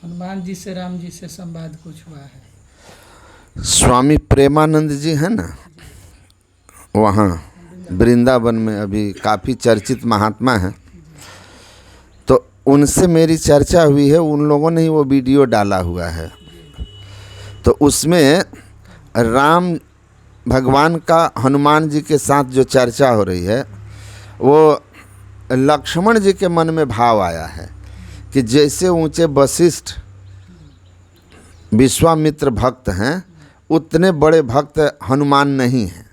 हनुमान जी से राम जी से संवाद कुछ हुआ है? स्वामी प्रेमानंद जी हैं ना, वहाँ वृंदावन में अभी काफ़ी चर्चित महात्मा हैं। तो उनसे मेरी चर्चा हुई है, उन लोगों ने ही वो वीडियो डाला हुआ है। तो उसमें राम भगवान का हनुमान जी के साथ जो चर्चा हो रही है, वो लक्ष्मण जी के मन में भाव आया है कि जैसे ऊंचे वशिष्ठ विश्वामित्र भक्त हैं, उतने बड़े भक्त हनुमान नहीं हैं।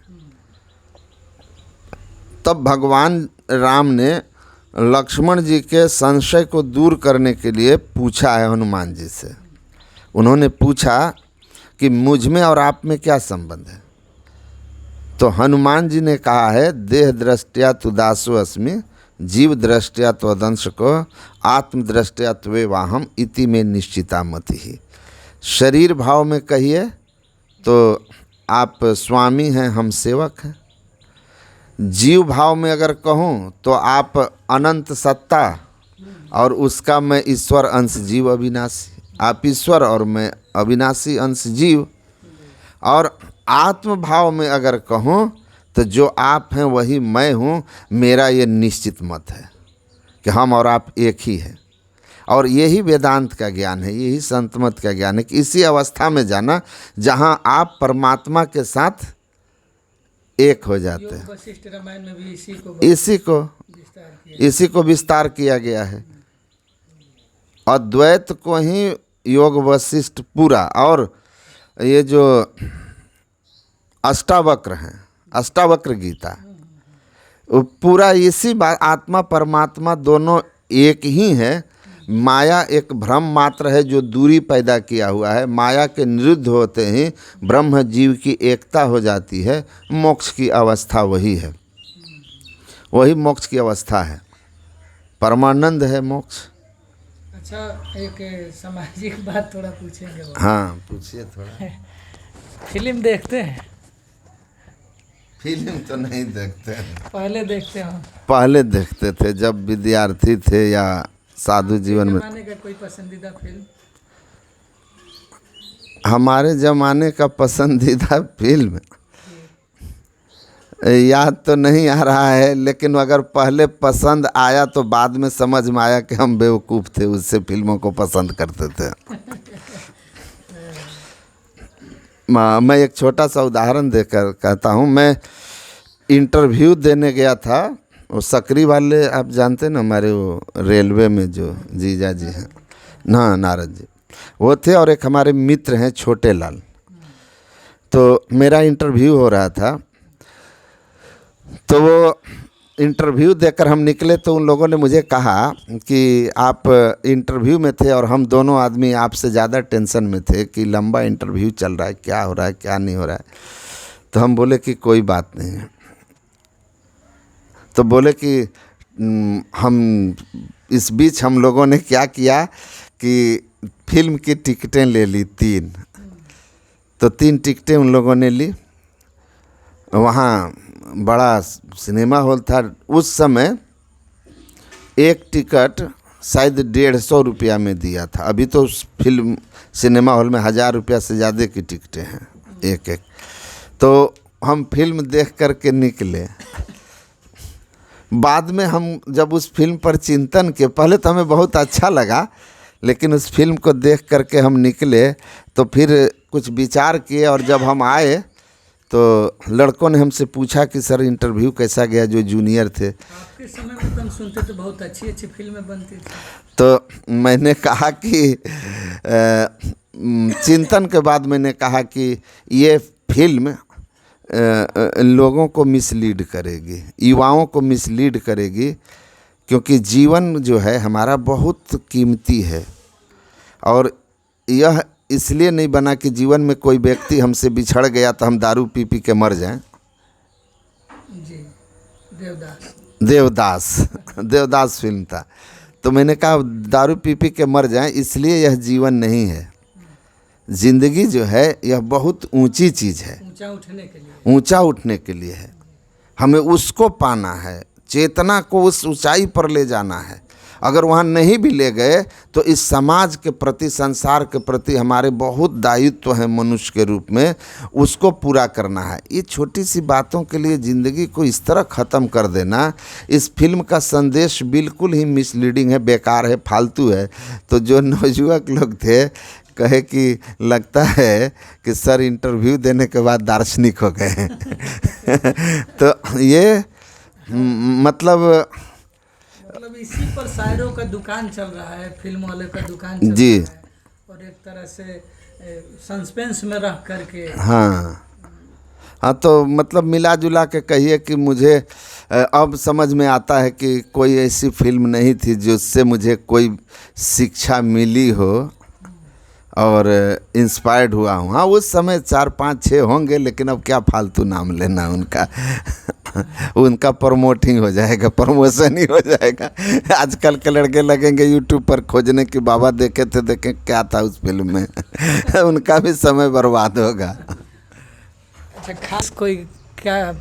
तब भगवान राम ने लक्ष्मण जी के संशय को दूर करने के लिए पूछा है हनुमान जी से। उन्होंने पूछा कि मुझ में और आप में क्या संबंध है। तो हनुमान जी ने कहा है, देह दृष्टया तु दासो अस्मि, जीव दृष्टया त्वदंश को, आत्म दृष्टया त्वे वाहम इति में निश्चिता मति ही। शरीर भाव में कहिए तो आप स्वामी हैं, हम सेवक हैं। जीव भाव में अगर कहूँ तो आप अनंत सत्ता और उसका मैं ईश्वर अंश जीव अविनाशी। आप ईश्वर और मैं अविनाशी अंश जीव। और आत्म भाव में अगर कहूँ तो जो आप हैं वही मैं हूँ। मेरा ये निश्चित मत है कि हम और आप एक ही हैं। और यही वेदांत का ज्ञान है, यही संत मत का ज्ञान है कि इसी अवस्था में जाना जहाँ आप परमात्मा के साथ एक हो जाते हैं। वशिष्ठ रामायण में भी इसी को विस्तार किया गया है। अद्वैत को ही योग वशिष्ठ पूरा, और ये जो अष्टावक्र हैं, अष्टावक्र गीता, वो पूरा इसी बात, आत्मा परमात्मा दोनों एक ही है। माया एक भ्रम मात्र है जो दूरी पैदा किया हुआ है। माया के निरुद्ध होते ही ब्रह्म जीव की एकता हो जाती है। मोक्ष की अवस्था वही है, वही मोक्ष की अवस्था है। परमानंद है मोक्ष। अच्छा, एक सामाजिक बात थोड़ा पूछेंगे? हाँ पूछिए थोड़ा। फिल्म देखते हैं? फिल्म तो नहीं देखते हैं। पहले देखते हो? पहले देखते थे जब विद्यार्थी थे या साधु जीवन में। ज़माने का कोई पसंदीदा फिल्म? हमारे ज़माने का पसंदीदा फिल्म याद तो नहीं आ रहा है, लेकिन अगर पहले पसंद आया तो बाद में समझ में आया कि हम बेवकूफ़ थे, उससे फिल्मों को पसंद करते थे। मैं एक छोटा सा उदाहरण देकर कहता हूँ। मैं इंटरव्यू देने गया था, वो सकरी वाले आप जानते ना, हमारे वो रेलवे में जो जीजा जी हैं ना, नारद जी, वो थे। और एक हमारे मित्र हैं छोटे लाल। तो मेरा इंटरव्यू हो रहा था, तो वो इंटरव्यू देकर हम निकले तो उन लोगों ने मुझे कहा कि आप इंटरव्यू में थे और हम दोनों आदमी आपसे ज़्यादा टेंशन में थे कि लंबा इंटरव्यू चल रहा है, क्या हो रहा है क्या नहीं हो रहा है। तो हम बोले कि कोई बात नहीं है। तो बोले कि हम इस बीच हम लोगों ने क्या किया कि फिल्म की टिकटें ले ली 3। तो 3 टिकटें उन लोगों ने ली। वहाँ बड़ा सिनेमा हॉल था। उस समय एक टिकट शायद 150 रुपया में दिया था। अभी तो उस फिल्म सिनेमा हॉल में 1000 रुपया से ज़्यादा की टिकटें हैं एक एक। तो हम फिल्म देख कर के निकले। बाद में हम जब उस फिल्म पर चिंतन किए, पहले तो हमें बहुत अच्छा लगा, लेकिन उस फिल्म को देख कर के हम निकले तो फिर कुछ विचार किए। और जब हम आए तो लड़कों ने हमसे पूछा कि सर इंटरव्यू कैसा गया, जो जूनियर थे। आपके समय में तो हम सुनते थे बहुत अच्छी अच्छी फिल्में बनती थी। तो मैंने कहा कि चिंतन के बाद मैंने कहा कि ये फिल्म लोगों को मिसलीड करेगी, युवाओं को मिसलीड करेगी, क्योंकि जीवन जो है हमारा बहुत कीमती है। और यह इसलिए नहीं बना कि जीवन में कोई व्यक्ति हमसे बिछड़ गया तो हम दारू पी पी के मर जाएं। जी, देवदास फिल्म था। तो मैंने कहा दारू पी पी के मर जाएं, इसलिए यह जीवन नहीं है। जिंदगी जो है यह बहुत ऊंची चीज़ है, ऊंचा उठने के लिए है। हमें उसको पाना है, चेतना को उस ऊंचाई पर ले जाना है। अगर वहाँ नहीं भी ले गए तो इस समाज के प्रति, संसार के प्रति हमारे बहुत दायित्व है मनुष्य के रूप में, उसको पूरा करना है। ये छोटी सी बातों के लिए ज़िंदगी को इस तरह ख़त्म कर देना, इस फिल्म का संदेश बिल्कुल ही मिसलीडिंग है, बेकार है, फालतू है। तो जो नवयुवक लोग थे कहे कि लगता है कि सर इंटरव्यू देने के बाद दार्शनिक हो गए। तो ये मतलब इसी पर शायरों का दुकान चल रहा है, फिल्म वाले का दुकान चल जी। रहा है, और एक तरह से सस्पेंस में रह करके। हाँ हाँ, तो मतलब मिला जुला के कहिए कि मुझे अब समझ में आता है कि कोई ऐसी फिल्म नहीं थी जिससे मुझे कोई शिक्षा मिली हो और इंस्पायर्ड हुआ हूँ। हाँ, उस समय 4 5 6 होंगे, लेकिन अब क्या फालतू नाम लेना उनका। उनका प्रमोटिंग हो जाएगा, प्रमोशन ही हो जाएगा। आजकल के लड़के लगेंगे यूट्यूब पर खोजने कि बाबा देखे थे, देखें क्या था उस फिल्म में। उनका भी समय बर्बाद होगा। अच्छा, खास कोई क्या